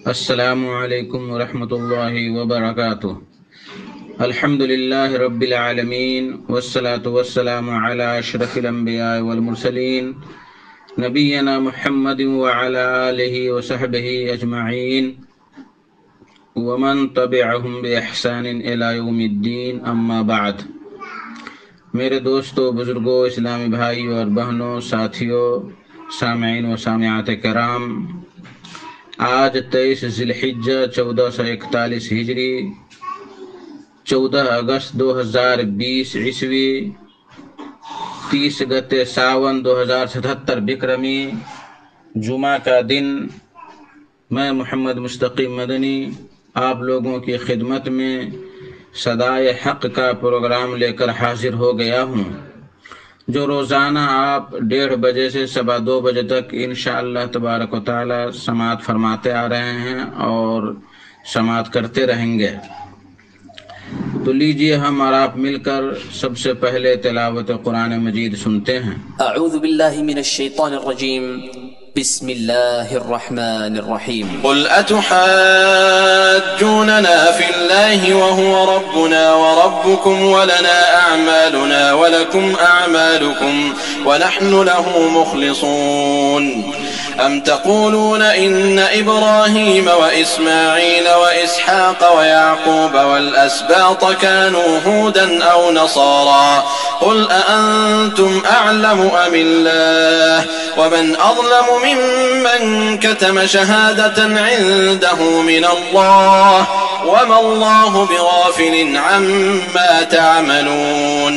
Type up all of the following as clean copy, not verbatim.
السلام علیکم ورحمۃ اللہ وبرکاتہ۔ الحمد للہ رب العالمین والصلاة والسلام علی اشرف الانبیاء والمرسلین نبینا محمد وعلی آلہ وصحبہ اجمعین ومن تبعہم بإحسان الی یوم الدین، اما بعد۔ میرے دوستو، بزرگوں، اسلامی بھائیوں اور بہنوں، ساتھیوں، سامعین و سامعات کرام، آج 23 ذی الحجہ 1441 ہجری، 14 اگست 2020 عیسوی، 30 گتے ساون 2077 بکرمی، جمعہ کا دن، میں محمد مستقیم مدنی آپ لوگوں کی خدمت میں صدائے حق کا پروگرام لے کر حاضر ہو گیا ہوں، جو روزانہ آپ 1:30 بجے سے 2:15 بجے تک انشاءاللہ تبارک و تعالی سماعت فرماتے آ رہے ہیں اور سماعت کرتے رہیں گے۔ تو لیجئے ہم اور آپ مل کر سب سے پہلے تلاوت قرآن مجید سنتے ہیں۔ اعوذ باللہ من الشیطان الرجیم، بسم اللہ الرحمن الرحیم۔ قل اتحاجوننا فی اللہ وهو ربنا وربکم ولنا اعمالنا ولکم اعمالکم ونحن له مخلصون۔ ام تقولون ان ابراہیم واسماعیل واسحاق ویعقوب والاسباط كانوا هودا او نصارا قل اانتم اعلم ام اللہ ومن اظلم ممن كتم شهادة عنده من الله وما الله بغافل عما تعملون۔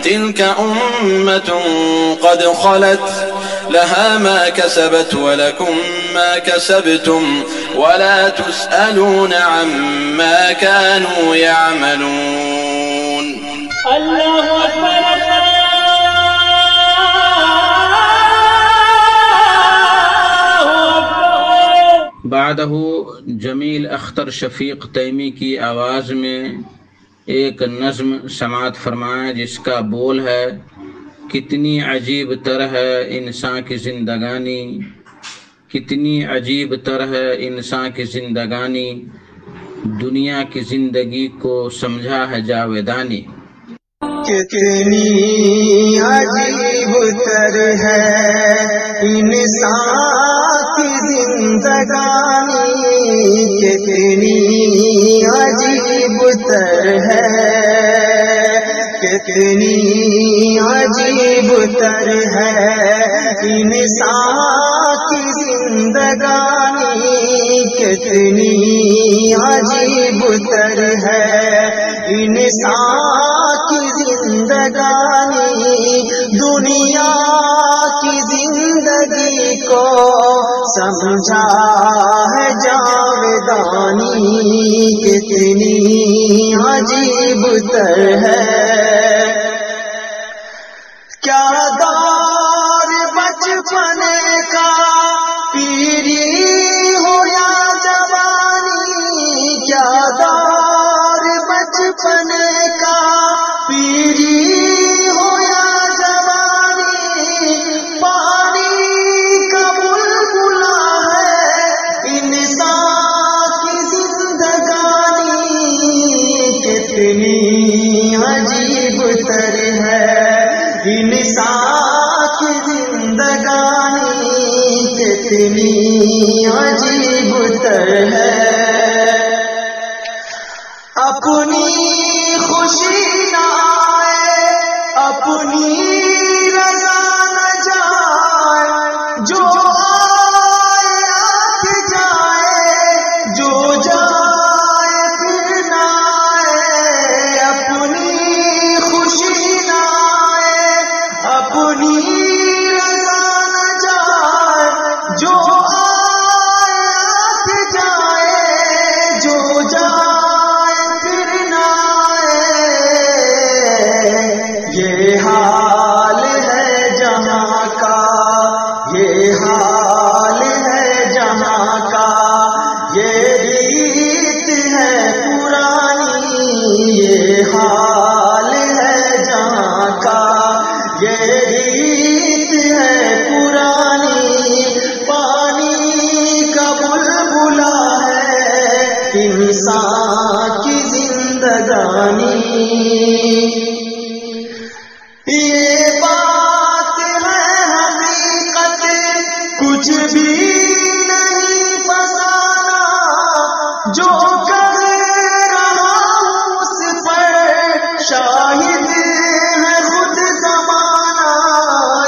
تلك أمة قد خلت لها ما كسبت ولكم ما كسبتم ولا تسألون عما كانوا يعملون۔ الله أكبر۔ بعدہ جمیل اختر شفیق تیمی کی آواز میں ایک نظم سماعت فرمائیں، جس کا بول ہے: کتنی عجیب تر ہے انسان کی زندگانی، کتنی عجیب تر ہے انسان کی زندگانی، دنیا کی زندگی کو سمجھا ہے جاویدانی۔ کتنی عجیب تر ہے انسان کی زندگانی، کتنی عجیب تر ہے، کتنی عجیب تر ہے انسان کی زندگانی، کتنی عجیب تر ہے انسان کی زندگانی، دنیا کی زندگی کو سمجھا ہے جاویدانی، کتنی عجیب تر ہے۔ کیا دور بچپن کا پیری ہو یا جوانی، کیا دور بچپن کا پیری ہو یا جوانی، پانی کا بلبلا ہے انسان کی زندگانی، کتنی عجیب تر ہے انسان کی زندگانی، کتنی عجیب تر ہے۔ اپنی خوشی نہ آئے، اپنی رضا نہ جائے، جو آئے آت جائے، جو جائے پھر نہ آئے، اپنی خوشی نہ آئے، اپنی رضا نہ جائے، جو آئے آت جائے، جو جائے پھر نہ آئے، یہ حال انسان کی زندگانی یہ بات ہے حقیقت کچھ بھی نہیں فسانا جو کر رہا ہوں اس پر شاہد ہے خود زمانہ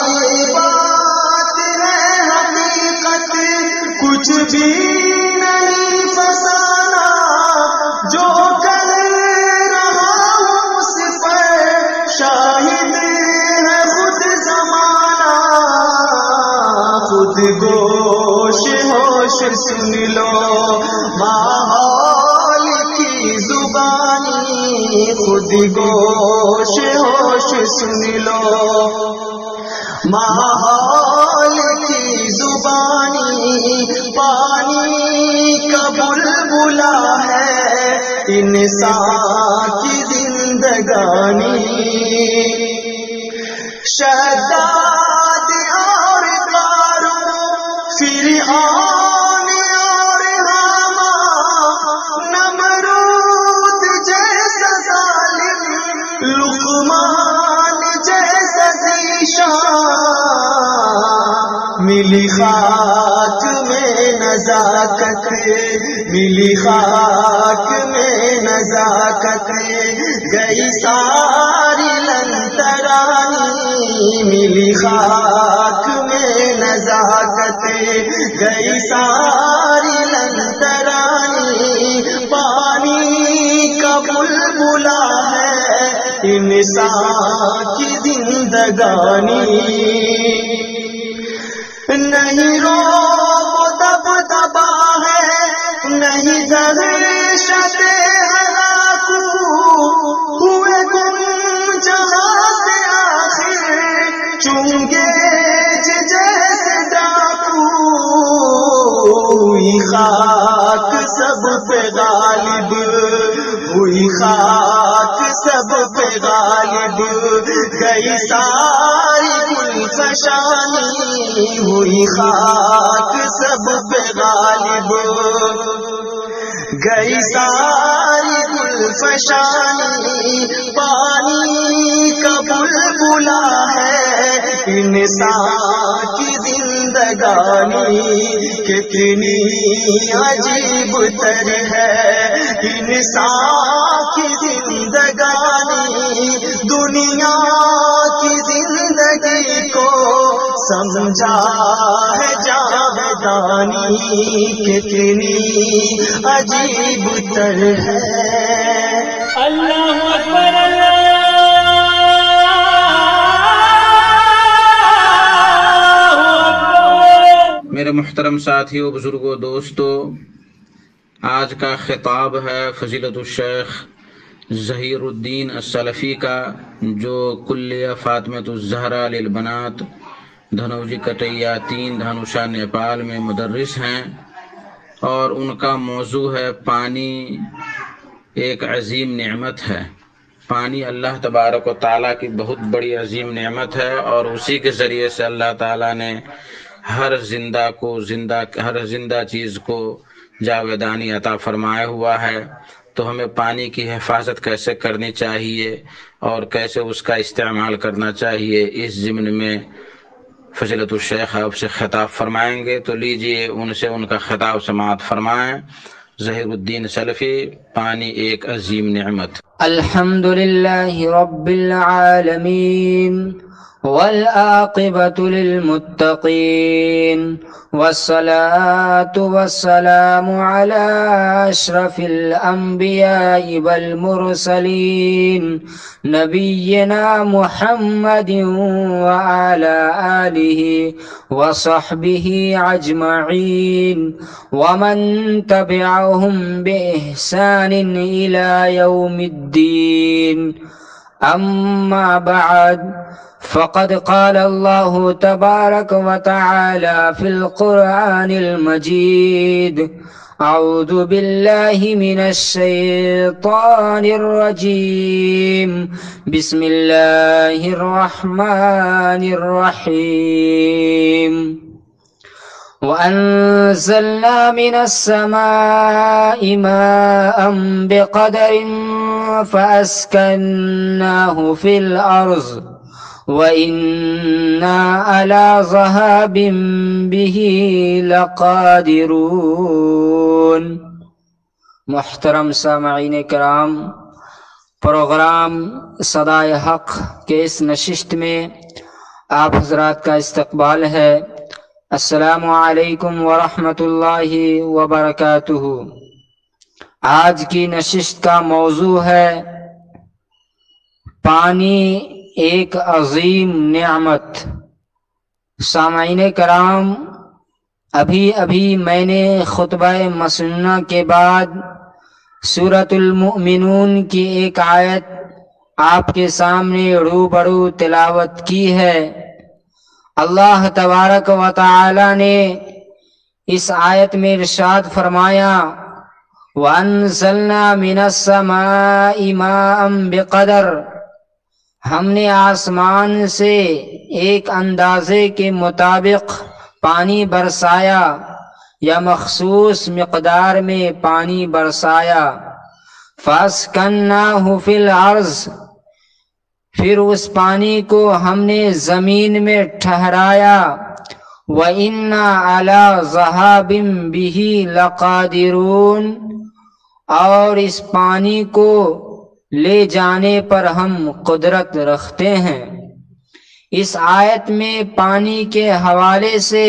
یہ بات ہے حقیقت کچھ بھی نہیں فسانا جو کر رہا ہوں اس پر شاہد ہے خود زمانہ خود گوش ہوش سن لو ماحول کی زبانی خود گوش ہوش سن لو ماحول کی زبانی پانی کا بلبلا ہے انسان کی زندگانی شہزاد اور قارون فرعون اور حامان نمرود جیسا ظالم لقمان جیسا ذیشان ملی خاک میں نزاکت ملی خاک میں نزاکت گئی ساری لنترانی ملی خاک میں نزاکت گئی ساری لنترانی پانی کا بلبلا ہے انسان کی زندگانی نہیں رو دب دبا ہے نہیں دہشت ہلاکو ہوئے گم جہاں سے آخر چونگے جیسے ڈاکو ہوئی خاک سب پہ غالب ہوئی خاک سب پہ غالب گئی ساری گلفشانی ہوئی خاک سب پہ غالب گئی ساری گلفشانی پانی کا بلبلا ہے انسان کی زندگانی کتنی عجیب تر ہے انسان کی زندگانی دنیا کی زندگی کو سمجھا ہے جاودانی کتنی عجیب تر ہے اللہ اکبر اللہ اکبر۔ میرے محترم ساتھیوں، بزرگوں، دوستو، آج کا خطاب ہے فضیلت الشیخ ظہیر الدین السلفی کا، جو کلیہ فاطمۃ الزہرا للبنات دھنوجی کٹیا 3 دھنوشا نیپال میں مدرس ہیں، اور ان کا موضوع ہے پانی ایک عظیم نعمت ہے۔ پانی اللہ تبارک و تعالیٰ کی بہت بڑی عظیم نعمت ہے، اور اسی کے ذریعے سے اللہ تعالیٰ نے ہر زندہ چیز کو جاودانی عطا فرمایا ہوا ہے۔ تو ہمیں پانی کی حفاظت کیسے کرنی چاہیے اور کیسے اس کا استعمال کرنا چاہیے، اس ضمن میں فضیلت الشیخ آپ سے خطاب فرمائیں گے، تو لیجئے ان سے ان کا خطاب سماعت فرمائیں۔ ظہیر الدین سلفی، پانی ایک عظیم نعمت۔ الحمد للہ رب العالمین والعاقبۃ للمتقین والصلاة والسلام على أشرف الأنبياء والمرسلين نبينا محمد وعلى آله وصحبه أجمعين ومن تبعهم بإحسان إلى يوم الدين أما بعد فقد قال الله تبارك وتعالى في القرآن المجيد أعوذ بالله من الشيطان الرجيم بسم الله الرحمن الرحيم وأنزلنا من السماء ماء بقدر فأسكناه في الأرض وإنا على ذهاب به لقادرون۔ محترم سامعین کرام، پروگرام صدائے حق کے اس نشست میں آپ حضرات کا استقبال ہے۔ السلام علیکم ورحمۃ اللہ وبرکاتہ۔ آج کی نشست کا موضوع ہے پانی ایک عظیم نعمت۔ سامعین کرام، ابھی میں نے خطبہ مسنونہ کے بعد سورۃ المؤمنون کی ایک آیت آپ کے سامنے روبرو تلاوت کی ہے۔ اللہ تبارک و تعالی نے اس آیت میں ارشاد فرمایا وَأَنزَلْنَا مِنَ السَّمَاءِ مَاءً بِقَدَرٍ، ہم نے آسمان سے ایک اندازے کے مطابق پانی برسایا یا مخصوص مقدار میں پانی برسایا۔ فَأَسْكَنَّاهُ فِي الْأَرْضِ، پھر اس پانی کو ہم نے زمین میں ٹھہرایا۔ وَإِنَّا عَلَى ذَهَابٍ بِهِ لَقَادِرُونَ، اور اس پانی کو لے جانے پر ہم قدرت رکھتے ہیں۔ اس آیت میں پانی کے حوالے سے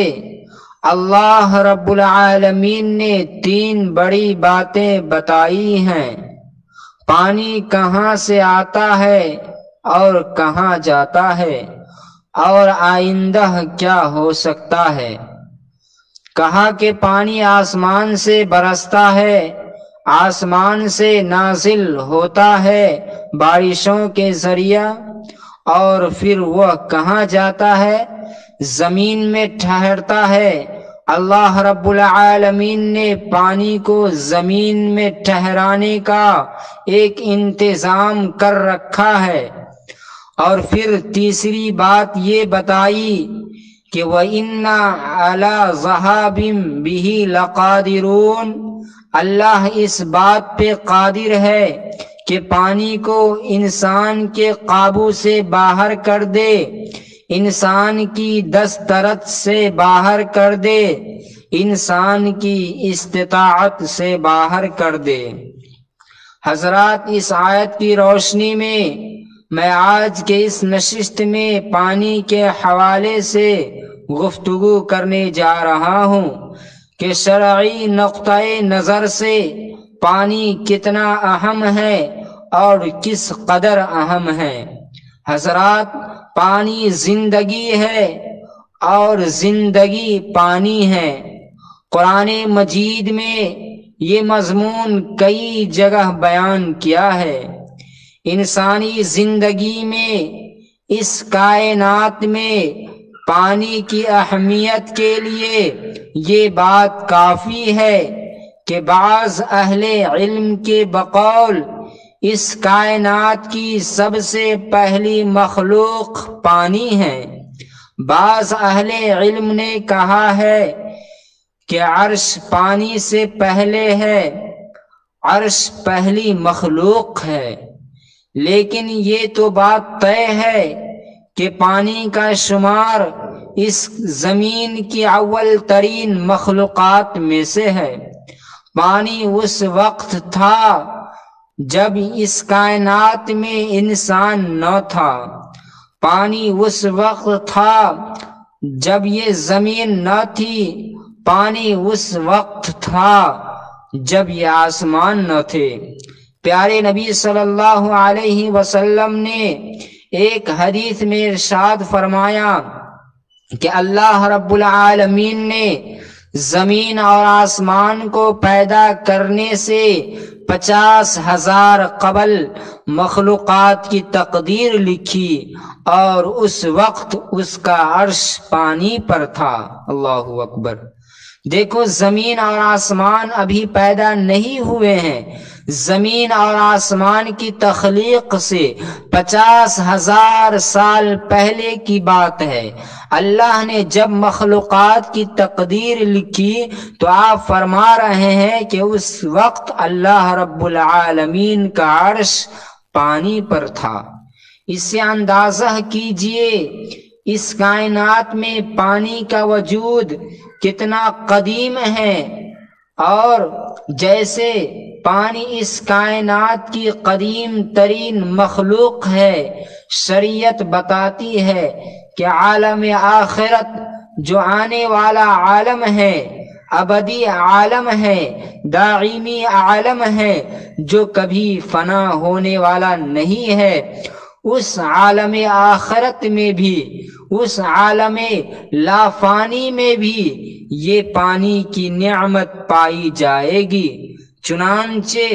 اللہ رب العالمین نے 3 بڑی باتیں بتائی ہیں۔ پانی کہاں سے آتا ہے اور کہاں جاتا ہے اور آئندہ کیا ہو سکتا ہے۔ کہا کہ پانی آسمان سے برستا ہے، آسمان سے نازل ہوتا ہے بارشوں کے ذریعہ، اور پھر وہ کہاں جاتا ہے؟ زمین میں ٹھہرتا ہے۔ اللہ رب العالمین نے پانی کو زمین میں ٹھہرانے کا ایک انتظام کر رکھا ہے۔ اور پھر تیسری بات یہ بتائی کہ وَإِنَّا عَلَى ذَهَابٍ بِهِ لَقَادِرُونَ، اللہ اس بات پہ قادر ہے کہ پانی کو انسان کے قابو سے باہر کر دے، انسان کی دسترت سے باہر کر دے، انسان کی استطاعت سے باہر کر دے۔ حضرات، اس آیت کی روشنی میں میں آج کے اس نشست میں پانی کے حوالے سے گفتگو کرنے جا رہا ہوں کہ شرعی نقطہ نظر سے پانی کتنا اہم ہے اور کس قدر اہم ہے۔ حضرات، پانی زندگی ہے اور زندگی پانی ہے۔ قرآن مجید میں یہ مضمون کئی جگہ بیان کیا ہے۔ انسانی زندگی میں، اس کائنات میں پانی کی اہمیت کے لیے یہ بات کافی ہے کہ بعض اہل علم کے بقول اس کائنات کی سب سے پہلی مخلوق پانی ہے۔ بعض اہل علم نے کہا ہے کہ عرش پانی سے پہلے ہے، عرش پہلی مخلوق ہے، لیکن یہ تو بات طے ہے کہ پانی کا شمار اس زمین کی اول ترین مخلوقات میں سے ہے۔ پانی اس وقت تھا جب اس کائنات میں انسان نہ تھا، پانی اس وقت تھا جب یہ زمین نہ تھی، پانی اس وقت تھا جب یہ آسمان نہ تھے۔ پیارے نبی صلی اللہ علیہ وسلم نے ایک حدیث میں ارشاد فرمایا کہ اللہ رب العالمین نے زمین اور آسمان کو پیدا کرنے سے 50,000 قبل مخلوقات کی تقدیر لکھی، اور اس وقت اس کا عرش پانی پر تھا۔ اللہ اکبر۔ دیکھو زمین اور آسمان ابھی پیدا نہیں ہوئے ہیں، زمین اور آسمان کی تخلیق سے 50,000 سال پہلے کی بات ہے۔ اللہ نے جب مخلوقات کی تقدیر لکھی تو آپ فرما رہے ہیں کہ اس وقت اللہ رب العالمین کا عرش پانی پر تھا۔ اس سے اندازہ کیجئے اس کائنات میں پانی کا وجود کتنا قدیم ہے، اور جیسے پانی اس کائنات کی قدیم ترین مخلوق ہے، شریعت بتاتی ہے کہ عالم آخرت جو آنے والا عالم ہے، ابدی عالم ہے، دائمی عالم ہے، جو کبھی فنا ہونے والا نہیں ہے، اس عالم آخرت میں بھی، اس عالم لافانی میں بھی یہ پانی کی نعمت پائی جائے گی۔ چنانچہ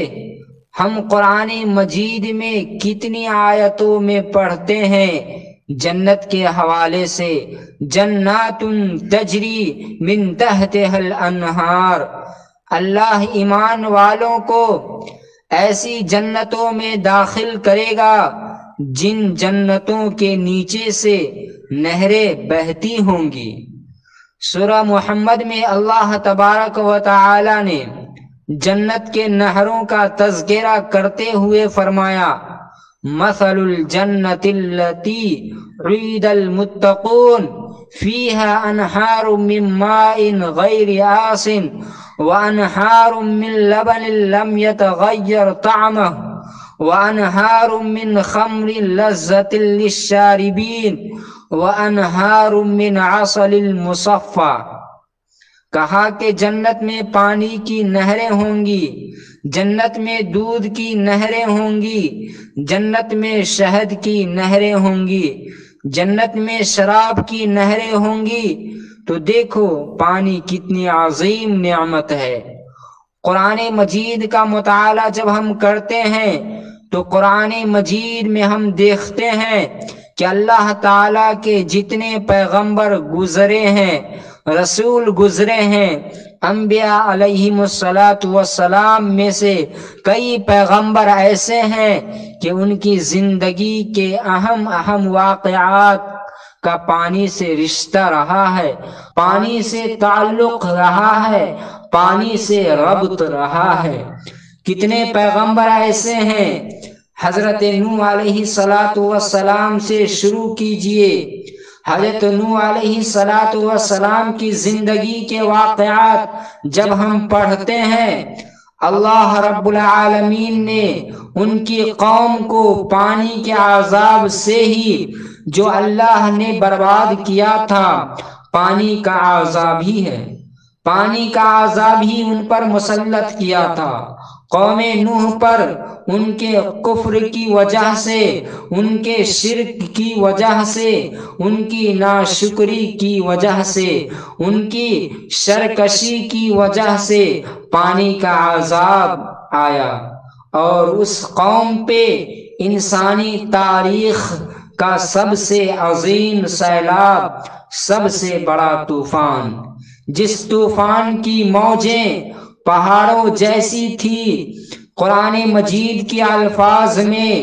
ہم قرآن مجید میں کتنی آیتوں میں پڑھتے ہیں جنت کے حوالے سے، جنات تجری من تحتها الانہار، اللہ ایمان والوں کو ایسی جنتوں میں داخل کرے گا جن جنتوں کے نیچے سے نہریں بہتی ہوں گی۔ سورہ محمد میں اللہ تبارک و تعالی نے جنت کے نہروں کا تذکرہ کرتے ہوئے فرمایا، مثل الجنت التي وعد المتقون فيها انہار من ماء غیر آسن وانہار من لبن لم يتغیر طعمه وانہار من خمر لذة للشاربین وانہار من عسل مصفى۔ کہا کہ جنت میں پانی کی نہریں ہوں گی، جنت میں دودھ کی نہریں ہوں گی، جنت میں شہد کی نہریں ہوں گی، جنت میں شراب کی نہریں ہوں گی۔ تو دیکھو پانی کتنی عظیم نعمت ہے۔ قرآن مجید کا مطالعہ جب ہم کرتے ہیں تو قرآن مجید میں ہم دیکھتے ہیں کہ اللہ تعالیٰ کے جتنے پیغمبر گزرے ہیں، رسول گزرے ہیں، انبیاء علیہم السلام میں سے کئی پیغمبر ایسے ہیں کہ ان کی زندگی کے اہم واقعات کا پانی سے رشتہ رہا ہے، پانی سے تعلق رہا ہے، پانی سے ربط رہا ہے۔ کتنے پیغمبر ایسے ہیں، حضرت نوح علیہ السلام سے شروع کیجئے۔ حضرت نوح علیہ السلام کی زندگی کے واقعات جب ہم پڑھتے ہیں، اللہ رب العالمین نے ان کی قوم کو پانی کے عذاب سے ہی جو اللہ نے برباد کیا تھا، پانی کا عذاب ہی ہے، پانی کا عذاب ہی ان پر مسلط کیا تھا۔ قوم نوح پر ان کے کفر کی وجہ سے، ان کے شرک کی وجہ سے، ان کی ناشکری کی وجہ سے، ان کی سرکشی کی وجہ سے پانی کا عذاب آیا، اور اس قوم پہ انسانی تاریخ کا سب سے عظیم سیلاب، سب سے بڑا طوفان، جس طوفان کی موجیں پہاڑوں جیسی تھی، قرآن مجید کے الفاظ میں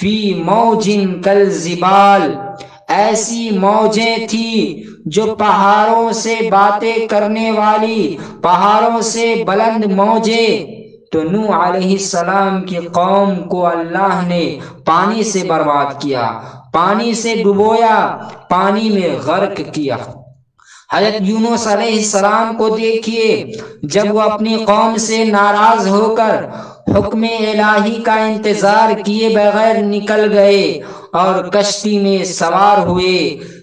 فی موج کالجبال، ایسی موجیں تھی جو پہاڑوں سے باتیں کرنے والی، پہاڑوں سے بلند موجیں۔ تو نوح علیہ السلام کی قوم کو اللہ نے پانی سے برباد کیا، پانی سے ڈبویا، پانی میں غرق کیا۔ حضرت یونس علیہ السلام کو دیکھیے، جب وہ اپنی قوم سے ناراض ہو کر حکم الہی کا انتظار کیے بغیر نکل گئے اور کشتی میں سوار ہوئے،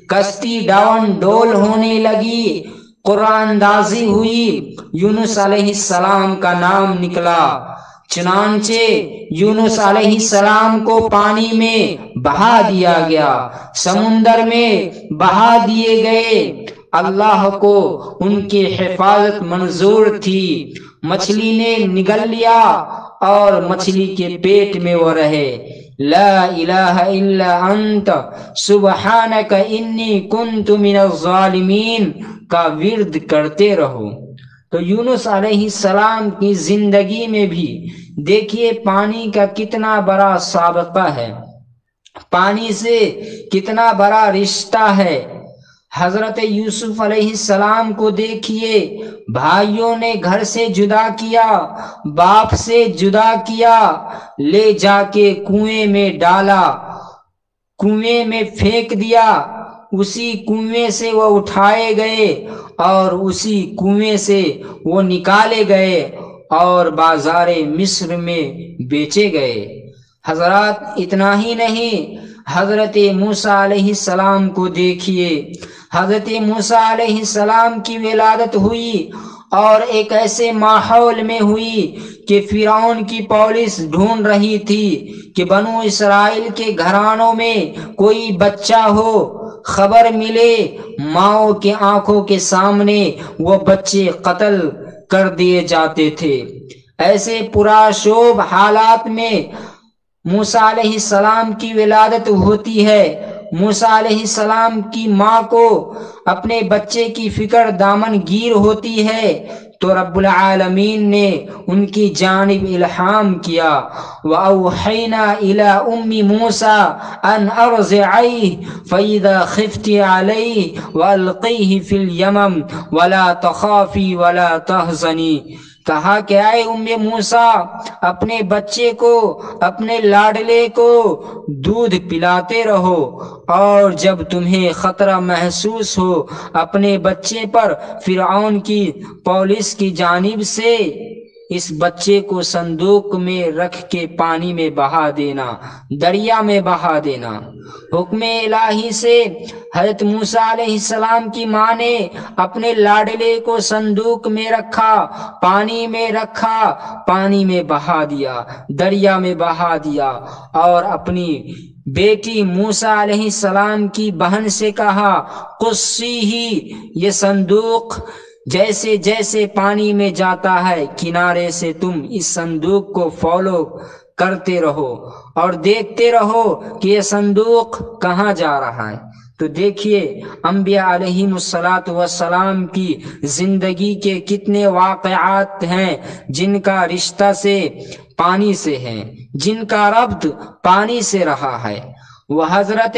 کشتی ڈاون ڈول ہونے لگی، قرآن اندازی ہوئی، یونس علیہ السلام کا نام نکلا، چنانچہ یونس علیہ السلام کو پانی میں بہا دیا گیا، سمندر میں بہا دیے گئے۔ اللہ کو ان کی حفاظت منظور تھی، مچھلی نے نگل لیا اور مچھلی کے پیٹ میں وہ رہے۔ لا الہ الا انت سبحانک انی کنت من الظالمین کا ورد کرتے رہو۔ تو یونس علیہ السلام کی زندگی میں بھی دیکھیے پانی کا کتنا بڑا سابقہ ہے، پانی سے کتنا بڑا رشتہ ہے۔ حضرت یوسف علیہ السلام کو دیکھیے، بھائیوں نے گھر سے جدا کیا، باپ سے جدا کیا، لے جا کے کنویں میں ڈالا، کنویں میں پھینک دیا، اسی کنویں سے وہ اٹھائے گئے اور اسی کنویں سے وہ نکالے گئے اور بازار مصر میں بیچے گئے۔ حضرات اتنا ہی نہیں، حضرت موسیٰ علیہ السلام کو دیکھیے، حضرت موسیٰ علیہ السلام کی ولادت ہوئی اور ایک ایسے ماحول میں ہوئی کہ فرعون کی پولیس ڈھونڈ رہی تھی کہ بنو اسرائیل کے گھرانوں میں کوئی بچہ ہو، خبر ملے ماؤں کے آنکھوں کے سامنے وہ بچے قتل کر دیے جاتے تھے۔ ایسے پرآشوب حالات میں موسیٰ علیہ السلام کی ولادت ہوتی ہے۔ موسیٰ علیہ السلام کی ماں کو اپنے بچے کی فکر دامن گیر ہوتی ہے تو رب العالمین نے ان کی جانب الہام کیا، وَأَوْحَيْنَا إِلَىٰ أُمِّ مُوسَىٰ أَنْ أَرْضِعِيهِ فَإِذَا خِفْتِ عَلَيْهِ وَأَلْقِيهِ فِي الْيَمَّ وَلَا تَخَافِي وَلَا تَحْزَنِي۔ کہا کہ اے ام موسیٰ، اپنے بچے کو، اپنے لاڈلے کو دودھ پلاتے رہو، اور جب تمہیں خطرہ محسوس ہو اپنے بچے پر فرعون کی پولیس کی جانب سے، اس بچے کو صندوق میں رکھ کے پانی میں بہا دینا، دریا میں بہا دینا۔ حکم الہی سے حضرت موسیٰ علیہ السلام کی ماں نے اپنے لاڈلے کو صندوق میں رکھا، پانی میں رکھا، پانی میں بہا دیا، دریا میں بہا دیا، اور اپنی بیٹی موسیٰ علیہ السلام کی بہن سے کہا قصیہ، یہ صندوق جیسے جیسے پانی میں جاتا ہے کنارے سے تم اس صندوق کو فالو کرتے رہو اور دیکھتے رہو کہ یہ صندوق کہاں جا رہا ہے۔ تو دیکھیے انبیاء علیہم السلام کی زندگی کے کتنے واقعات ہیں جن کا رشتہ سے پانی سے ہے، جن کا ربط پانی سے رہا ہے۔ وہ حضرت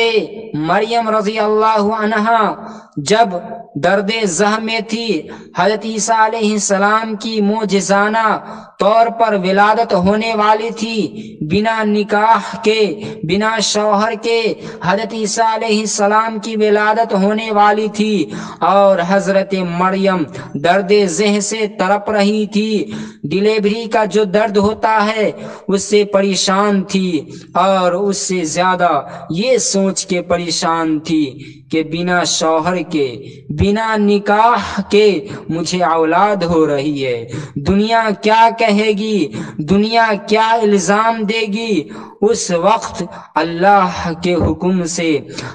مریم رضی اللہ عنہا جب درد زہ میں تھی، حضرت عیسیٰ علیہ السلام کی معجزانہ طور پر ولادت ہونے والی تھی، بنا نکاح کے، بنا شوہر کے حضرت عیسیٰ علیہ السلام کی ولادت ہونے والی تھی، اور حضرت مریم درد زہ سے تڑپ رہی تھی، ڈیلیوری کا جو درد ہوتا ہے اس سے پریشان تھی، اور اس سے زیادہ یہ سوچ کے پریشان تھی کہ بنا شوہر کے، بنا نکاح کے مجھے اولاد ہو رہی ہے، دنیا کیا کہے گی، دنیا کیا الزام دے گی۔ اس وقت اللہ کے حکم سے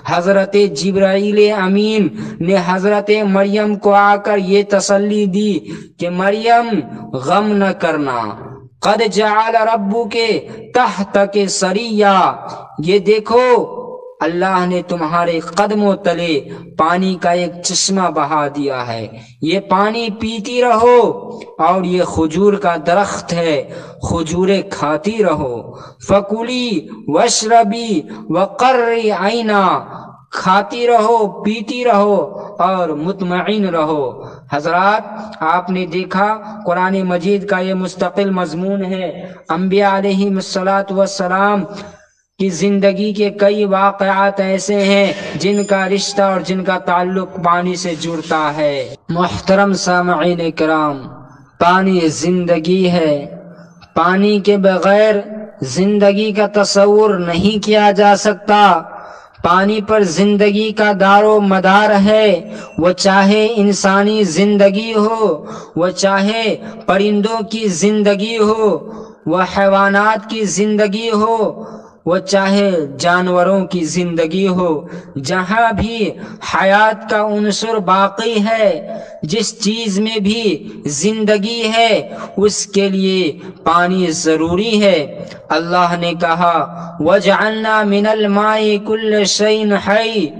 حضرت جبرائیل امین نے حضرت مریم کو آ کر یہ تسلی دی کہ مریم غم نہ کرنا، قد جعل ربک تحتک سریا، یہ دیکھو اللہ نے تمہارے قدموں تلے پانی کا ایک چشمہ بہا دیا ہے، یہ پانی پیتی رہو، اور یہ کھجور کا درخت ہے، کھجوریں کھاتی رہو، فکلی واشربی وقرری عینا، کھاتی رہو، پیتی رہو اور مطمئن رہو۔ حضرات آپ نے دیکھا قرآن مجید کا یہ مستقل مضمون ہے، انبیاء علیہم السلام کی زندگی کے کئی واقعات ایسے ہیں جن کا رشتہ اور جن کا تعلق پانی سے جڑتا ہے۔ محترم سامعین کرام، پانی زندگی ہے، پانی کے بغیر زندگی کا تصور نہیں کیا جا سکتا۔ پانی پر زندگی کا دار و مدار ہے، وہ چاہے انسانی زندگی ہو، وہ چاہے پرندوں کی زندگی ہو، وہ حیوانات کی زندگی ہو، وہ چاہے جانوروں کی زندگی ہو، جہاں بھی حیات کا عنصر باقی ہے، جس چیز میں بھی زندگی ہے اس کے لیے پانی ضروری ہے۔ اللہ نے کہا وَجَعَلْنَا مِنَ الْمَاءِ كُلَّ شَيْءٍ حَيٍّ،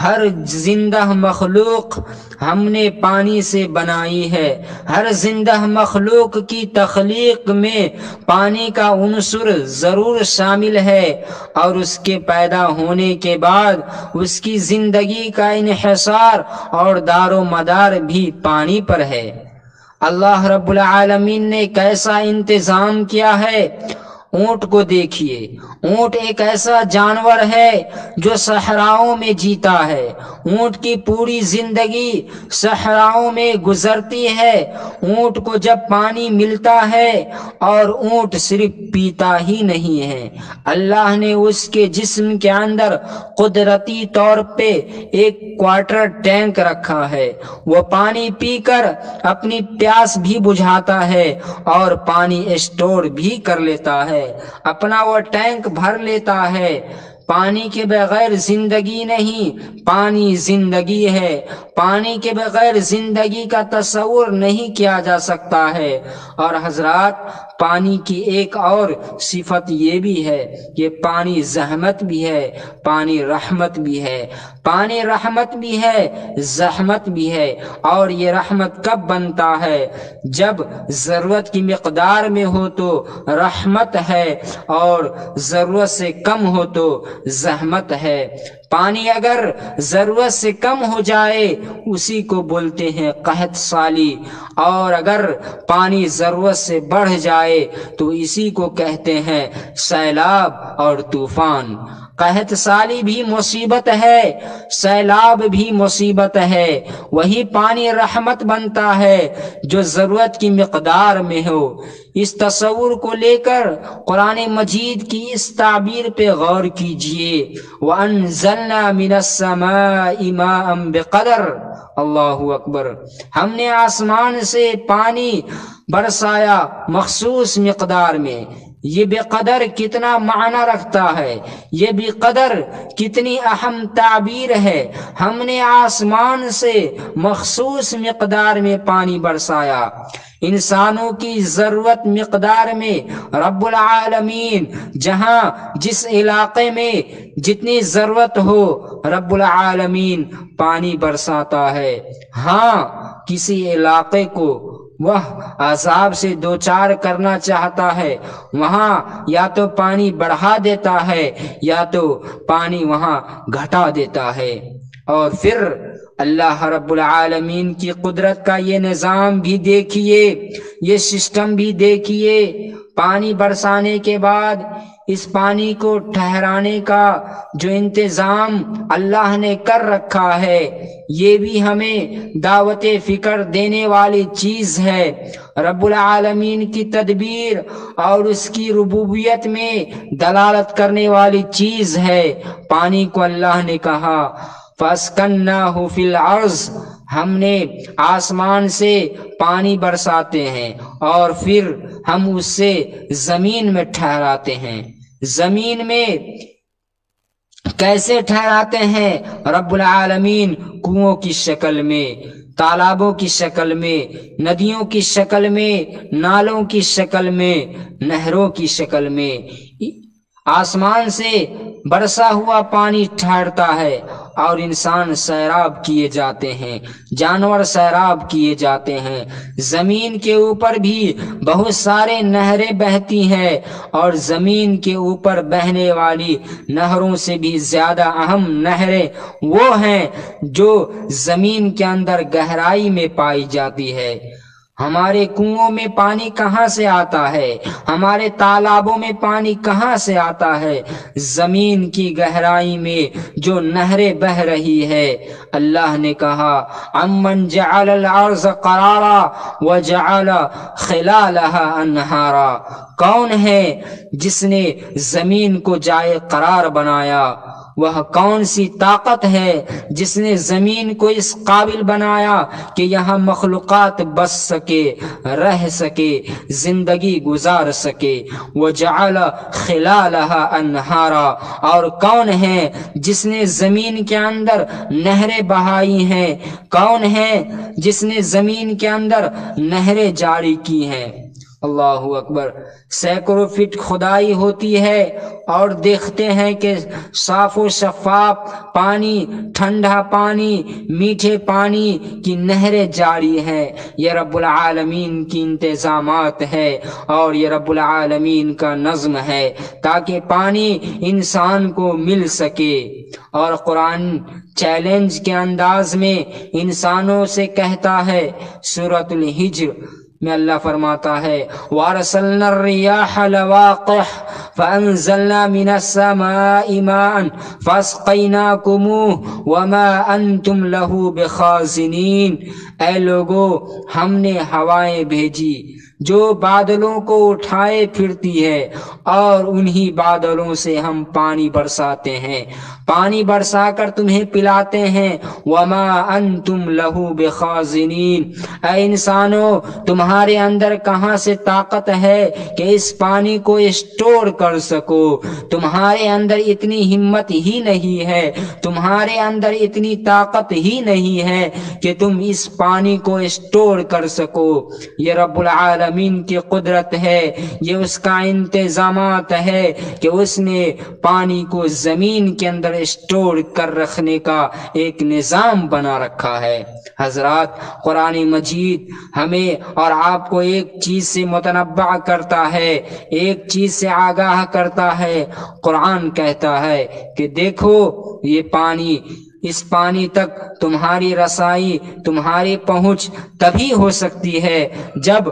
ہر زندہ مخلوق ہم نے پانی سے بنائی ہے۔ ہر زندہ مخلوق کی تخلیق میں پانی کا عنصر ضرور شامل ہے، اور اس کے پیدا ہونے کے بعد اس کی زندگی کا انحصار اور دار و مدار بھی پانی پر ہے۔ اللہ رب العالمین نے کیسا انتظام کیا ہے۔ اونٹ کو دیکھیے، اونٹ ایک ایسا جانور ہے جو صحراؤں میں جیتا ہے۔ اونٹ کی پوری زندگی صحراؤں میں گزرتی ہے۔ اونٹ کو جب پانی ملتا ہے، اور اونٹ صرف پیتا ہی نہیں ہے، اللہ نے اس کے جسم کے اندر قدرتی طور پہ ایک کوارٹر ٹینک رکھا ہے۔ وہ پانی پی کر اپنی پیاس بھی بجھاتا ہے اور پانی اسٹور بھی کر لیتا ہے، اپنا وہ ٹینک بھر لیتا ہے۔ پانی کے بغیر زندگی نہیں، پانی زندگی ہے۔ پانی کے بغیر زندگی کا تصور نہیں کیا جا سکتا ہے۔ اور حضرات، پانی کی ایک اور صفت یہ بھی ہے کہ پانی زحمت بھی ہے، پانی رحمت بھی ہے۔ پانی رحمت بھی ہے، زحمت بھی ہے۔ اور یہ رحمت کب بنتا ہے؟ جب ضرورت کی مقدار میں ہو تو رحمت ہے، اور ضرورت سے کم ہو تو زحمت ہے۔ پانی اگر ضرورت سے کم ہو جائے اسی کو بولتے ہیں قحط سالی، اور اگر پانی ضرورت سے بڑھ جائے تو اسی کو کہتے ہیں سیلاب اور طوفان۔ قحط سالی بھی مصیبت ہے، سیلاب بھی مصیبت ہے۔ وہی پانی رحمت بنتا ہے جو ضرورت کی مقدار میں ہو۔ اس تصور کو لے کر قرآن مجید کی اس تعبیر پہ غور کیجئے، وَأَنزَلْنَا مِنَ السَّمَاءِ مَاءً بِقَدَرٍ۔ اللہ اکبر۔ ہم نے آسمان سے پانی برسایا مخصوص مقدار میں۔ یہ بے قدر کتنا معنی رکھتا ہے، یہ بے قدر کتنی اہم تعبیر ہے۔ ہم نے آسمان سے مخصوص مقدار میں پانی برسایا۔ انسانوں کی ضرورت مقدار میں رب العالمین جہاں جس علاقے میں جتنی ضرورت ہو رب العالمین پانی برساتا ہے۔ ہاں، کسی علاقے کو وہ عذاب سے دوچار کرنا چاہتا ہے، وہاں یا تو پانی بڑھا دیتا ہے یا تو پانی وہاں گھٹا دیتا ہے۔ اور پھر اللہ رب العالمین کی قدرت کا یہ نظام بھی دیکھیے، یہ سسٹم بھی دیکھیے۔ پانی برسانے کے بعد اس پانی کو ٹھہرانے کا جو انتظام اللہ نے کر رکھا ہے، یہ بھی ہمیں دعوت فکر دینے والی چیز ہے۔ رب العالمین کی تدبیر اور اس کی ربوبیت میں دلالت کرنے والی چیز ہے۔ پانی کو اللہ نے کہا فَأَسْكَنَّاهُ فِي الْأَرْضِ، ہم نے آسمان سے پانی برساتے ہیں اور پھر ہم اس سے زمین میں ٹھہراتے ہیں۔ زمین میں کیسے ٹھہراتے ہیں؟ رب العالمین کنووں کی شکل میں، تالابوں کی شکل میں، ندیوں کی شکل میں، نالوں کی شکل میں، نہروں کی شکل میں آسمان سے برسا ہوا پانی ٹھہرتا ہے، اور انسان سیراب کیے جاتے ہیں، جانور سیراب کیے جاتے ہیں۔ زمین کے اوپر بھی بہت سارے نہریں بہتی ہیں، اور زمین کے اوپر بہنے والی نہروں سے بھی زیادہ اہم نہریں وہ ہیں جو زمین کے اندر گہرائی میں پائی جاتی ہے۔ ہمارے کنووں میں پانی کہاں سے آتا ہے؟ ہمارے تالابوں میں پانی کہاں سے آتا ہے؟ زمین کی گہرائی میں جو نہریں بہ رہی ہے۔ اللہ نے کہا امن جعل الارض قرارا وجعل خلالها انہارا، کون ہے جس نے زمین کو جائے قرار بنایا؟ وہ کون سی طاقت ہے جس نے زمین کو اس قابل بنایا کہ یہاں مخلوقات بس سکے، رہ سکے، زندگی گزار سکے؟ وَجَعَلَ خِلَالَهَا أَنْهَارًا، اور کون ہے جس نے زمین کے اندر نہریں بہائی ہیں؟ کون ہے جس نے زمین کے اندر نہریں جاری کی ہیں؟ اللہ اکبر، سینکڑوں فٹ کھدائی ہوتی ہے اور دیکھتے ہیں کہ صاف و شفاف پانی، ٹھنڈا پانی، میٹھے پانی کی نہریں جاری ہیں۔ یہ رب العالمین کی انتظامات ہے اور یہ رب العالمین کا نظم ہے تاکہ پانی انسان کو مل سکے۔ اور قرآن چیلنج کے انداز میں انسانوں سے کہتا ہے، سورۃ الحجر میں اللہ فرماتا ہے وَأَرْسَلْنَا الرِّيَاحَ لَوَاقِحَ فَأَنزَلْنَا مِنَ السَّمَاءِ مَاءً فَأَسْقَيْنَاكُمُوهُ وَمَا أَنْتُمْ لَهُ بِخَازِنِينَ۔ اے لوگو، ہم نے ہوائیں بھیجی جو بادلوں کو اٹھائے پھرتی ہے اور انہی بادلوں سے ہم پانی برساتے ہیں، پانی برسا کر تمہیں پلاتے ہیں۔ وما انتم لہو بخازنین، اے انسانوں، تمہارے اندر کہاں سے طاقت ہے کہ اس پانی کو اسٹور کر سکو؟ تمہارے اندر اتنی ہمت ہی نہیں ہے، تمہارے اندر اتنی طاقت ہی نہیں ہے کہ تم اس پانی کو اسٹور کر سکو۔ یہ رب العالمین کی قدرت ہے، یہ اس کا انتظامات ہے کہ اس نے پانی کو زمین کے اندر اسٹور کر رکھنے کا ایک نظام بنا رکھا ہے۔ حضرات، قرآن مجید ہمیں اور آپ کو ایک چیز سے متنبع کرتا ہے، ایک چیز سے آگاہ کرتا ہے۔ قرآن کہتا ہے کہ دیکھو یہ پانی، اس پانی تک تمہاری رسائی، تمہاری پہنچ تبھی ہو سکتی ہے جب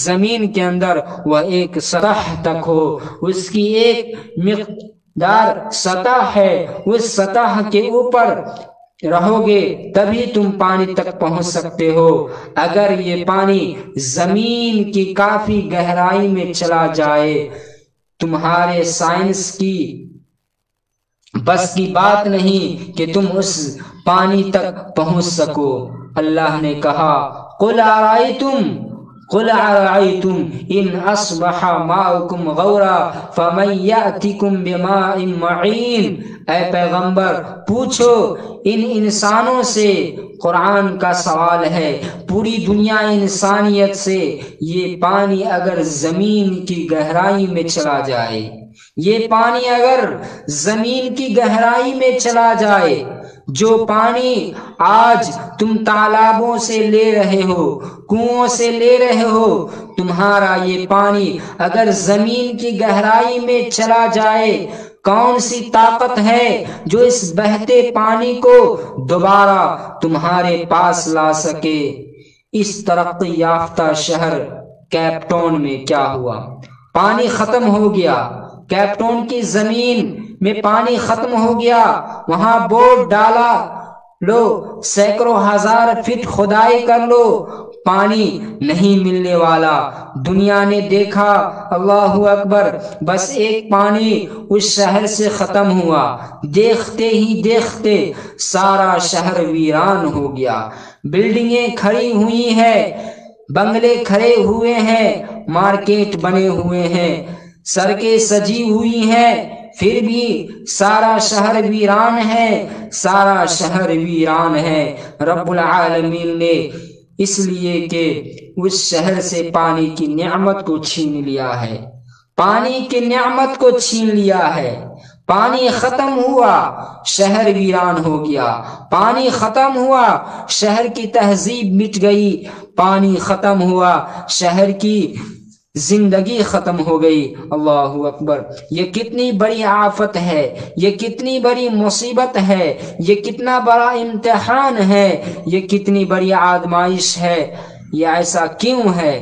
زمین کے اندر وہ ایک سطح تک ہو، اس کی ایک مقدار سطح ہے، اس سطح کے اوپر رہو گے تبھی تم پانی تک پہنچ سکتے ہو۔ اگر یہ پانی زمین کی کافی گہرائی میں چلا جائے، تمہارے سائنس کی بس کی بات نہیں کہ تم اس پانی تک پہنچ سکو۔ اللہ نے کہا قل ارأيتم ان اصبح ماؤكم غورا فمن يأتيكم بماء معين۔ اے پیغمبر، پوچھو ان انسانوں سے، قرآن کا سوال ہے، پوری دنیا انسانیت سے، یہ پانی اگر زمین کی گہرائی میں چلا جائے، یہ پانی اگر زمین کی گہرائی میں چلا جائے، جو پانی آج تم تالابوں سے لے رہے ہو، کنووں سے لے رہے ہو، تمہارا یہ پانی اگر زمین کی گہرائی میں چلا جائے، کون سی طاقت ہے جو اس بہتے پانی کو دوبارہ تمہارے پاس لا سکے؟ اس ترقی یافتہ شہر کیپ ٹاؤن میں کیا ہوا؟ پانی ختم ہو گیا، کیپ ٹاؤن کی زمین میں پانی ختم ہو گیا، وہاں بورڈ ڈالا، لو سینکڑوں ہزار فٹ کھدائی کر لو، پانی نہیں ملنے والا۔ دنیا نے دیکھا، اللہ اکبر، بس ایک پانی اس شہر سے ختم ہوا، دیکھتے ہی دیکھتے سارا شہر ویران ہو گیا، بلڈنگیں کھڑی ہوئی ہیں، بنگلے کھڑے ہوئے ہیں، مارکیٹ بنے ہوئے ہیں، سڑکیں سجی ہوئی ہیں، پھر بھی سارا شہر ویران ہے، سارا شہر ویران ہے۔ رب العالمین نے اس لیے کہ اس شہر سے پانی کی نعمت کو چھین لیا ہے، پانی کی نعمت کو چھین لیا ہے۔ پانی ختم ہوا، شہر ویران ہو گیا، پانی ختم ہوا، شہر کی تہذیب مٹ گئی، پانی ختم ہوا، شہر کی زندگی ختم ہو گئی۔ اللہ اکبر، یہ کتنی بڑی آفت ہے، یہ کتنی بڑی مصیبت ہے، یہ کتنا بڑا امتحان ہے، یہ کتنی بڑی آزمائش ہے۔ یہ ایسا کیوں ہے؟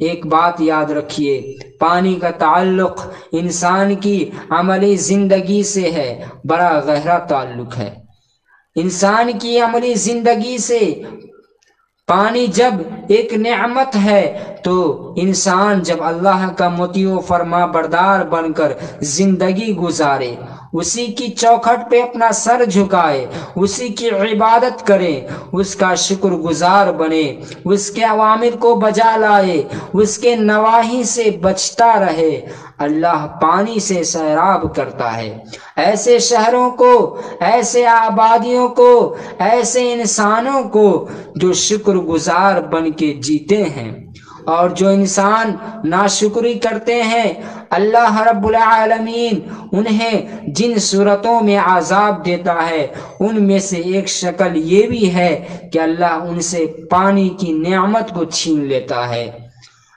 ایک بات یاد رکھیے، پانی کا تعلق انسان کی عملی زندگی سے ہے، بڑا گہرا تعلق ہے انسان کی عملی زندگی سے۔ پانی جب ایک نعمت ہے تو انسان جب اللہ کا مطیع و فرما بردار بن کر زندگی گزارے، اسی کی چوکھٹ پہ اپنا سر جھکائے، اسی کی عبادت کرے، اس کا شکر گزار بنے، اس کے اوامر کو بجا لائے، اس کے نواہی سے بچتا رہے، اللہ پانی سے سیراب کرتا ہے۔ ایسے شہروں کو، ایسے آبادیوں کو، ایسے انسانوں کو جو شکر گزار بن کے جیتے ہیں، اور جو انسان ناشکری کرتے ہیں اللہ رب العالمین انہیں جن صورتوں میں عذاب دیتا ہے ان میں سے ایک شکل یہ بھی ہے کہ اللہ ان سے پانی کی نعمت کو چھین لیتا ہے۔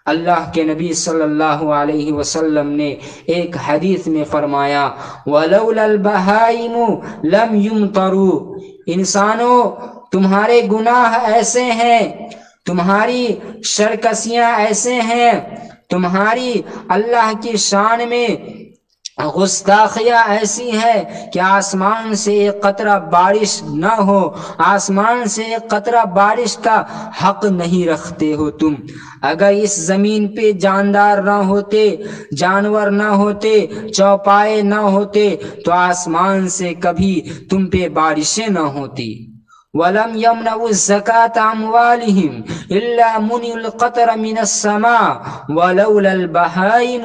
اللہ کے نبی صلی اللہ علیہ وسلم نے ایک حدیث میں فرمایا وَلَوْلَا الْبَهَائِمُ لَمْ يُمْطَرُوا، انسانوں تمہارے گناہ ایسے ہیں، تمہاری شرکسیاں ایسے ہیں، تمہاری اللہ کی شان میں گستاخیاں ایسی ہے کہ آسمان سے ایک قطرہ بارش نہ ہو، آسمان سے ایک قطرہ بارش کا حق نہیں رکھتے ہو تم۔ اگر اس زمین پہ جاندار نہ ہوتے، جانور نہ ہوتے، چوپائے نہ ہوتے تو آسمان سے کبھی تم پہ بارشیں نہ ہوتی۔ وَلَمْ يَمْنَعُوا الزَّكَاةَ أَمْوَالِهِمْ إِلَّا مُنِعُوا الْقَطْرَ مِنَ السَّمَاءِ وَلَوْلَا الْبَهَائِمُ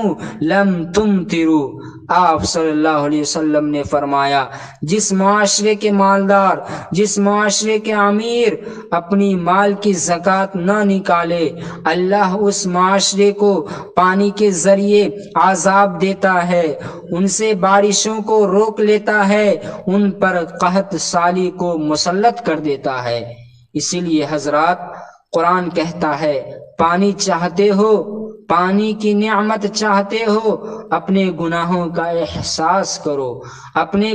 لَمْ تُمْطِرُوا۔ آپ صلی اللہ علیہ وسلم نے فرمایا جس معاشرے کے مالدار، جس معاشرے کے امیر اپنی مال کی زکوٰۃ نہ نکالے، اللہ اس معاشرے کو پانی کے ذریعے عذاب دیتا ہے، ان سے بارشوں کو روک لیتا ہے، ان پر قحط سالی کو مسلط کر دیتا ہے۔ اسی لیے حضرات قرآن کہتا ہے پانی چاہتے ہو، پانی کی نعمت چاہتے ہو، اپنے گناہوں کا احساس کرو، اپنے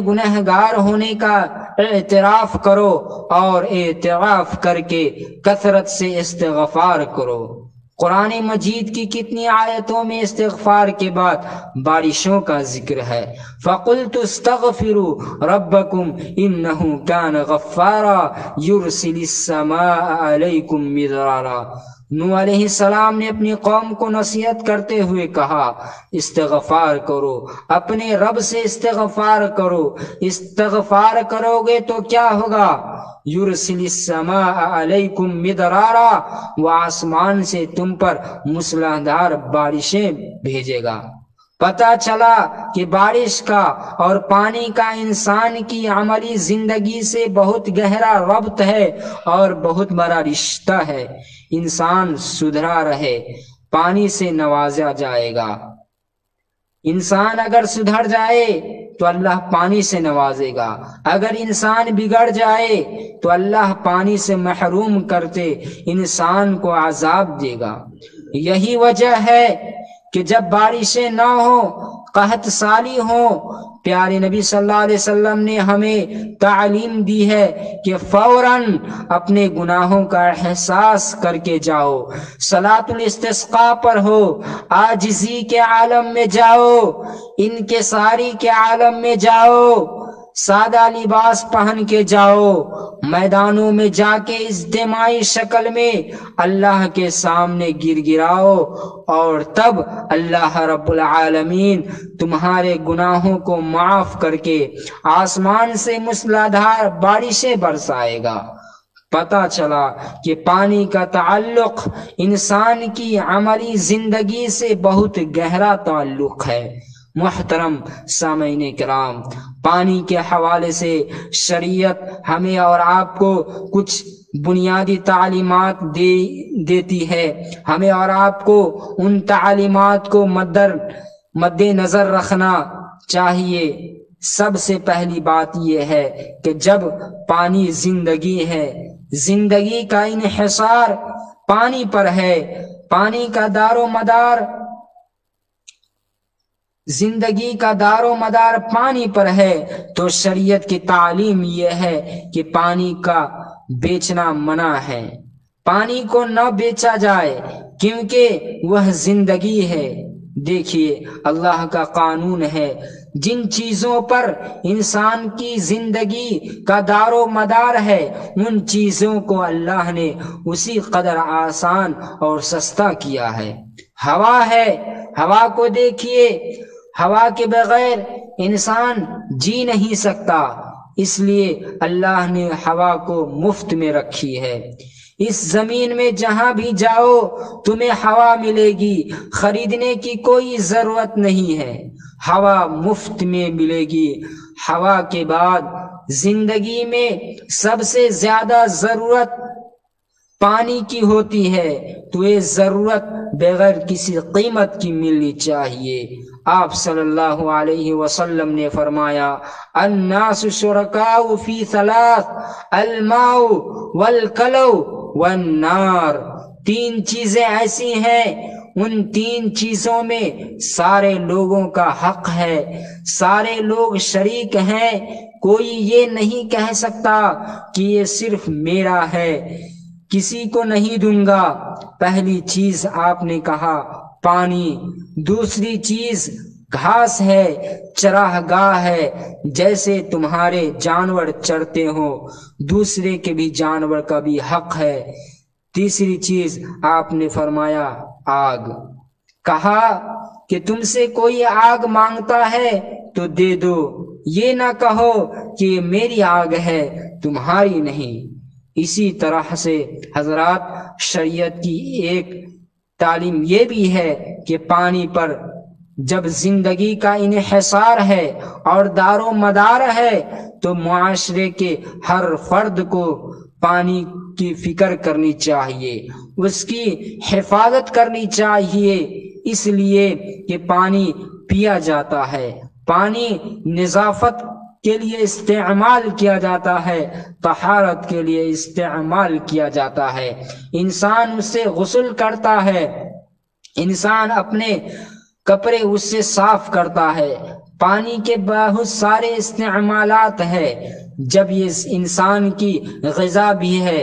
گنہگار ہونے کا اعتراف کرو اور اعتراف کر کے کثرت سے استغفار کرو۔ قرآن مجید کی کتنی آیتوں میں استغفار کے بعد بارشوں کا ذکر ہے۔ فَقُلْتُ اسْتَغْفِرُوا رَبَّكُمْ إِنَّهُ كَانَ غَفَّارًا يُرْسِلِ السَّمَاءَ عَلَيْكُمْ مِدْرَارًا۔ نوح علیہ السلام نے اپنی قوم کو نصیحت کرتے ہوئے کہا استغفار کرو، اپنے رب سے استغفار کرو، استغفار کرو گے تو کیا ہوگا؟ یرسل السماء علیکم مدرارا، وہ آسمان سے تم پر موسلادھار بارشیں بھیجے گا۔ پتہ چلا کہ بارش کا اور پانی کا انسان کی عملی زندگی سے بہت گہرا ربط ہے اور بہت بڑا رشتہ ہے۔ انسان سدھرا رہے پانی سے نوازا جائے گا، انسان اگر سدھر جائے تو اللہ پانی سے نوازے گا، اگر انسان بگڑ جائے تو اللہ پانی سے محروم کرتے انسان کو عذاب دے گا۔ یہی وجہ ہے کہ جب بارشیں نہ ہوں، قحط سالی ہو، پیارے نبی صلی اللہ علیہ وسلم نے ہمیں تعلیم دی ہے کہ فوراً اپنے گناہوں کا احساس کر کے جاؤ، صلاۃ الاستسقاء پر ہو، عاجزی کے عالم میں جاؤ، انکساری کے عالم میں جاؤ، سادہ لباس پہن کے جاؤ، میدانوں میں جا کے اجتماعی شکل میں اللہ کے سامنے گر گراؤ، اور تب اللہ رب العالمین تمہارے گناہوں کو معاف کر کے آسمان سے موسلادھار بارشیں برسائے گا۔ پتہ چلا کہ پانی کا تعلق انسان کی عملی زندگی سے بہت گہرا تعلق ہے۔ محترم سامعین کرام، پانی کے حوالے سے شریعت ہمیں اور آپ کو کچھ بنیادی تعلیمات دیتی ہے۔ ہمیں اور آپ کو ان تعلیمات کو مد نظر رکھنا چاہیے۔ سب سے پہلی بات یہ ہے کہ جب پانی زندگی ہے، زندگی کا انحصار پانی پر ہے، پانی کا دار و مدار، زندگی کا دار و مدار پانی پر ہے، تو شریعت کی تعلیم یہ ہے کہ پانی کا بیچنا منع ہے، پانی کو نہ بیچا جائے کیونکہ وہ زندگی ہے۔ دیکھیے اللہ کا قانون ہے، جن چیزوں پر انسان کی زندگی کا دار و مدار ہے ان چیزوں کو اللہ نے اسی قدر آسان اور سستا کیا ہے۔ ہوا ہے، ہوا کو دیکھیے، ہوا کے بغیر انسان جی نہیں سکتا، اس لیے اللہ نے ہوا کو مفت میں رکھی ہے۔ اس زمین میں جہاں بھی جاؤ تمہیں ہوا ملے گی، خریدنے کی کوئی ضرورت نہیں ہے، ہوا مفت میں ملے گی۔ ہوا کے بعد زندگی میں سب سے زیادہ ضرورت پانی کی ہوتی ہے تو یہ ضرورت بغیر کسی قیمت کی ملنی چاہیے۔ آپ صلی اللہ علیہ وسلم نے فرمایا الناس شرکاء فی ثلاث الماء والکلو والنار، تین چیزیں ایسی ہیں ان تین چیزوں میں سارے لوگوں کا حق ہے، سارے لوگ شریک ہیں، کوئی یہ نہیں کہہ سکتا کہ یہ صرف میرا ہے، کسی کو نہیں دوں گا۔ پہلی چیز آپ نے کہا پانی، دوسری چیز گھاس ہے، چراہ گاہ ہے، جیسے تمہارے جانور چرتے ہو، دوسرے کے بھی جانور کا بھی حق ہے۔ تیسری چیز آپ نے فرمایا آگ، کہا کہ تم سے کوئی آگ مانگتا ہے تو دے دو، یہ نہ کہو کہ یہ میری آگ ہے تمہاری نہیں۔ اسی طرح سے حضرات شریعت کی ایک تعلیم یہ بھی ہے کہ پانی پر جب زندگی کا انحصار ہے اور دار و مدار ہے تو معاشرے کے ہر فرد کو پانی کی فکر کرنی چاہیے، اس کی حفاظت کرنی چاہیے، اس لیے کہ پانی پیا جاتا ہے، پانی نظافت کے لیے استعمال کیا جاتا ہے، طہارت کے لیے استعمال کیا جاتا ہے، انسان اس سے غسل کرتا ہے، انسان اپنے کپڑے اس سے صاف کرتا ہے، پانی کے بہت سارے استعمالات ہیں، جب یہ انسان کی غذا بھی ہے،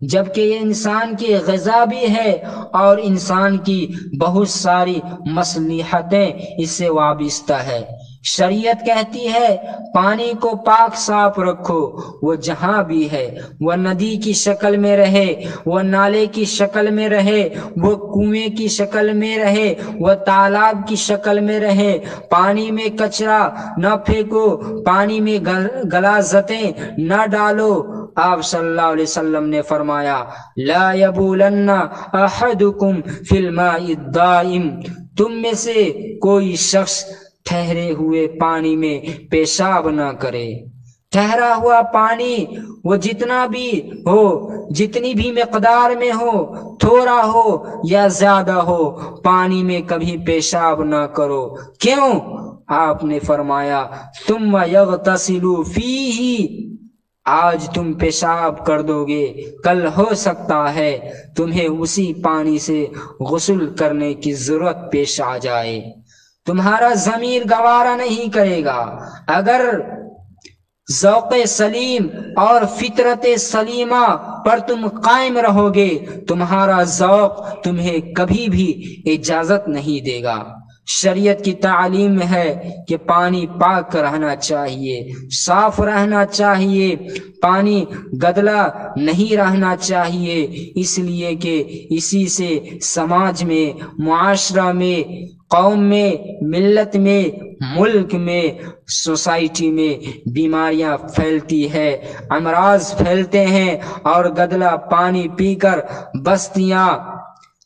جبکہ یہ انسان کی غذا بھی ہے اور انسان کی بہت ساری مصلحتیں اس سے وابستہ ہے۔ شریعت کہتی ہے پانی کو پاک صاف رکھو، وہ جہاں بھی ہے، وہ ندی کی شکل میں رہے، وہ نالے کی شکل میں رہے، وہ کنویں کی شکل میں رہے، وہ تالاب کی شکل میں رہے، پانی میں کچرا نہ پھینکو، پانی میں غلاظتیں نہ ڈالو۔ آپ صلی اللہ علیہ وسلم نے فرمایا لا یبولن احدکم فی الماء الدائم، تم میں سے کوئی شخص ٹھہرے ہوئے پانی میں پیشاب نہ کرے۔ ٹھہرا ہوا پانی وہ جتنا بھی ہو، جتنی بھی مقدار میں ہو، تھوڑا ہو یا زیادہ ہو، پانی میں کبھی پیشاب نہ کرو۔ کیوں؟ آپ نے فرمایا ثم یغتسل فیہ، آج تم پیشاب کر دو گے، کل ہو سکتا ہے تمہیں اسی پانی سے غسل کرنے کی ضرورت پیش آ جائے، تمہارا ضمیر گوارا نہیں کرے گا۔ اگر ذوق سلیم اور فطرت سلیمہ پر تم قائم رہو گے، تمہارا ذوق تمہیں کبھی بھی اجازت نہیں دے گا۔ شریعت کی تعلیم ہے کہ پانی پاک رہنا چاہیے، صاف رہنا چاہیے، پانی گدلا نہیں رہنا چاہیے، اس لیے کہ اسی سے سماج میں، معاشرہ میں، قوم میں، ملت میں، ملک میں، سوسائٹی میں بیماریاں پھیلتی ہے، امراض پھیلتے ہیں، اور گدلا پانی پی کر بستیاں،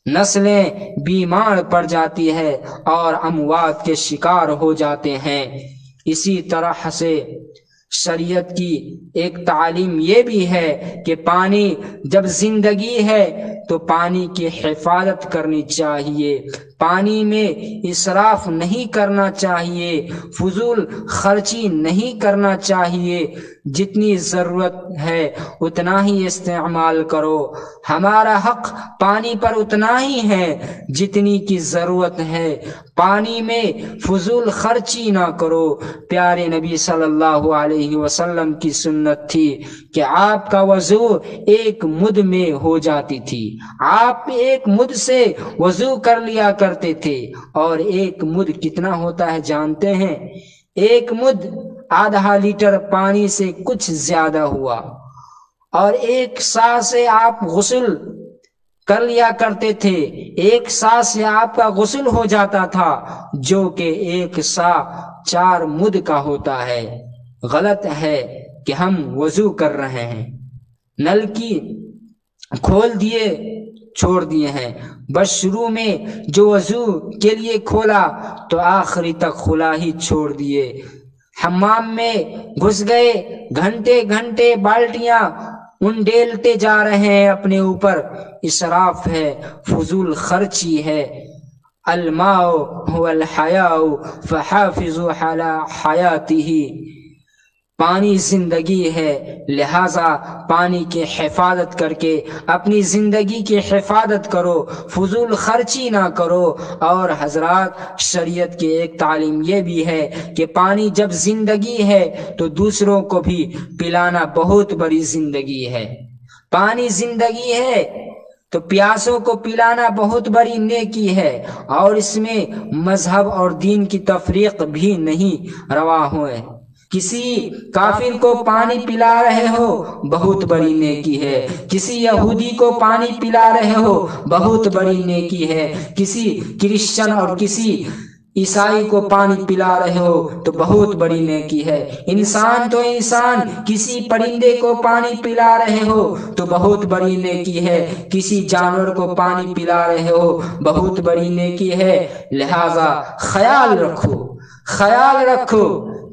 نسلیں بیمار پڑ جاتی ہے اور اموات کے شکار ہو جاتے ہیں۔ اسی طرح سے شریعت کی ایک تعلیم یہ بھی ہے کہ پانی جب زندگی ہے تو پانی کی حفاظت کرنی چاہیے، پانی میں اسراف نہیں کرنا چاہیے، فضول خرچی نہیں کرنا چاہیے، جتنی ضرورت ہے اتنا ہی استعمال کرو۔ ہمارا حق پانی پر اتنا ہی ہے جتنی کی ضرورت ہے، پانی میں فضول خرچی نہ کرو۔ پیارے نبی صلی اللہ علیہ وسلم کی سنت تھی کہ آپ کا وضو ایک مد میں ہو جاتی تھی، آپ ایک مد سے وضو کر لیا کرتے تھے، اور ایک مد کتنا ہوتا ہے جانتے ہیں؟ ایک مد آدھا لیٹر پانی سے کچھ زیادہ ہوا، اور ایک سا سے آپ غسل کر لیا کرتے تھے، ایک سا سے آپ کا غسل ہو جاتا تھا، جو کہ ایک سا 4 مد کا ہوتا ہے۔ غلط ہے کہ ہم وضو کر رہے ہیں، نل کی کھول دیے چھوڑ دیے ہیں، بس شروع میں جو وضو کے لیے کھولا تو آخری تک کھلا ہی چھوڑ دیے، حمام میں گھس گئے، گھنٹے گھنٹے بالٹیاں انڈیلتے جا رہے ہیں اپنے اوپر، اسراف ہے، فضول خرچی ہے۔ الماء هو الحیاء فحافظوا علی حیاتہ، پانی زندگی ہے، لہذا پانی کی حفاظت کر کے اپنی زندگی کی حفاظت کرو، فضول خرچی نہ کرو۔ اور حضرات، شریعت کی ایک تعلیم یہ بھی ہے کہ پانی جب زندگی ہے تو دوسروں کو بھی پلانا بہت بڑی زندگی ہے۔ پانی زندگی ہے تو پیاسوں کو پلانا بہت بڑی نیکی ہے، اور اس میں مذہب اور دین کی تفریق بھی نہیں روا ہوئے۔ کسی کافر کو پانی پلا رہے ہو بہت بڑی نیکی ہے، کسی یہودی کو پانی پلا رہے ہو بہت بڑی نیکی ہے، کسی کرسچن اور کسی عیسائی کو پانی پلا رہے ہو تو بہت بڑی نیکی ہے۔ انسان تو انسان، کسی پرندے کو پانی پلا رہے ہو تو بہت بڑی نیکی ہے، کسی جانور کو پانی پلا رہے ہو بہت بڑی نیکی ہے۔ لہذا خیال رکھو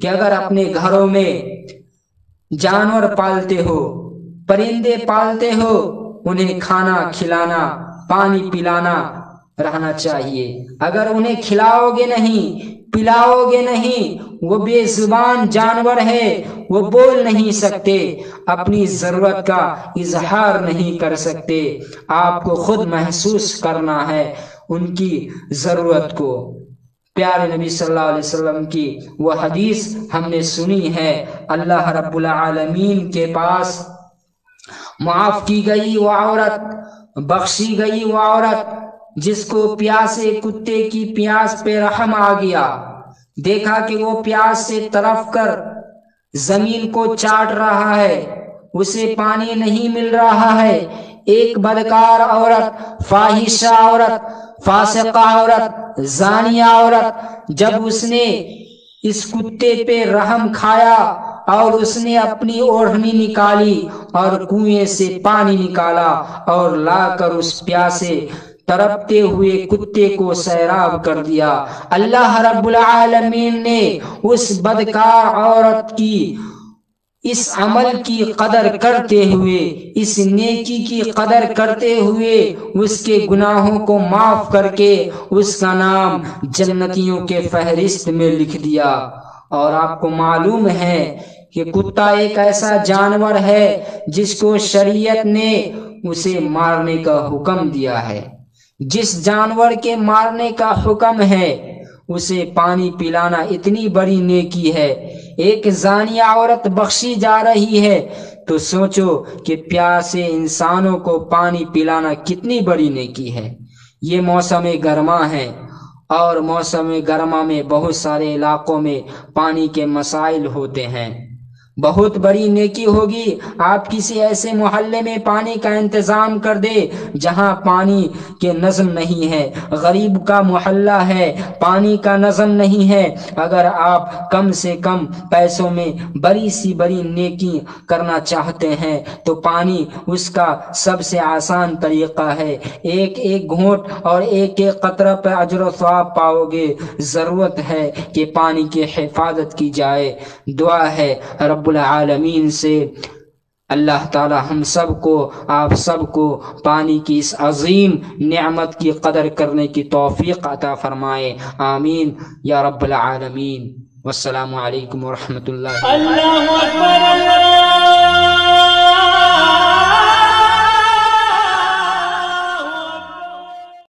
کہ اگر اپنے گھروں میں جانور پالتے ہو، پرندے پالتے ہو، انہیں کھانا کھلانا، پانی پلانا رہنا چاہیے۔ اگر انہیں کھلاؤ گے نہیں، پلاؤ گے نہیں، وہ بے زبان جانور ہے، وہ بول نہیں سکتے، اپنی ضرورت کا اظہار نہیں کر سکتے۔ آپ کو خود محسوس کرنا ہے ان کی ضرورت کو۔ پیارے نبی صلی اللہ علیہ وسلم کی وہ حدیث ہم نے سنی ہے، اللہ رب العالمین کے پاس معاف کی گئی وہ عورت، بخشی گئی وہ عورت جس کو پیاسے کتے کی پیاس پہ رحم آ گیا، دیکھا کہ وہ پیاس سے تڑپ کر زمین کو چاٹ رہا ہے، اسے پانی نہیں مل رہا ہے۔ ایک بدکار عورت، فاحشہ عورت، فاسقہ عورت، زانیہ عورت، جب اس نے اس کتے پہ رحم کھایا اور اس نے اپنی اوڑھنی نکالی اور کنویں سے پانی نکالا اور لا کر اس پیاسے تڑپتے ہوئے کتے کو سیراب کر دیا، اللہ رب العالمین نے اس بدکار عورت کی اس عمل کی قدر کرتے ہوئے، اس نیکی کی قدر کرتے ہوئے اس کے گناہوں کو معاف کر کے اس کا نام جنتیوں کے فہرست میں لکھ دیا۔ اور آپ کو معلوم ہے کہ کتا ایک ایسا جانور ہے جس کو شریعت نے اسے مارنے کا حکم دیا ہے۔ جس جانور کے مارنے کا حکم ہے اسے پانی پلانا اتنی بڑی نیکی ہے۔ ایک زانیہ عورت بخشی جا رہی ہے تو سوچو کہ پیاسے انسانوں کو پانی پلانا کتنی بڑی نیکی ہے۔ یہ موسم گرما ہے، اور موسم گرما میں بہت سارے علاقوں میں پانی کے مسائل ہوتے ہیں۔ بہت بڑی نیکی ہوگی آپ کسی ایسے محلے میں پانی کا انتظام کر دے جہاں پانی کے نظم نہیں ہے، غریب کا محلہ ہے، پانی کا نظم نہیں ہے۔ اگر آپ کم سے کم پیسوں میں بڑی سی بڑی نیکی کرنا چاہتے ہیں تو پانی اس کا سب سے آسان طریقہ ہے۔ ایک ایک گھونٹ اور ایک ایک قطرہ پہ اجر و ثواب پاؤ گے۔ ضرورت ہے کہ پانی کی حفاظت کی جائے۔ دعا ہے رب العالمین سے اللہ تعالی ہم سب کو، آپ سب کو پانی کی اس عظیم نعمت کی قدر کرنے کی توفیق عطا فرمائے، آمین یا رب العالمین۔ والسلام علیکم ورحمۃ اللہ۔ اللہ اکبر اللہ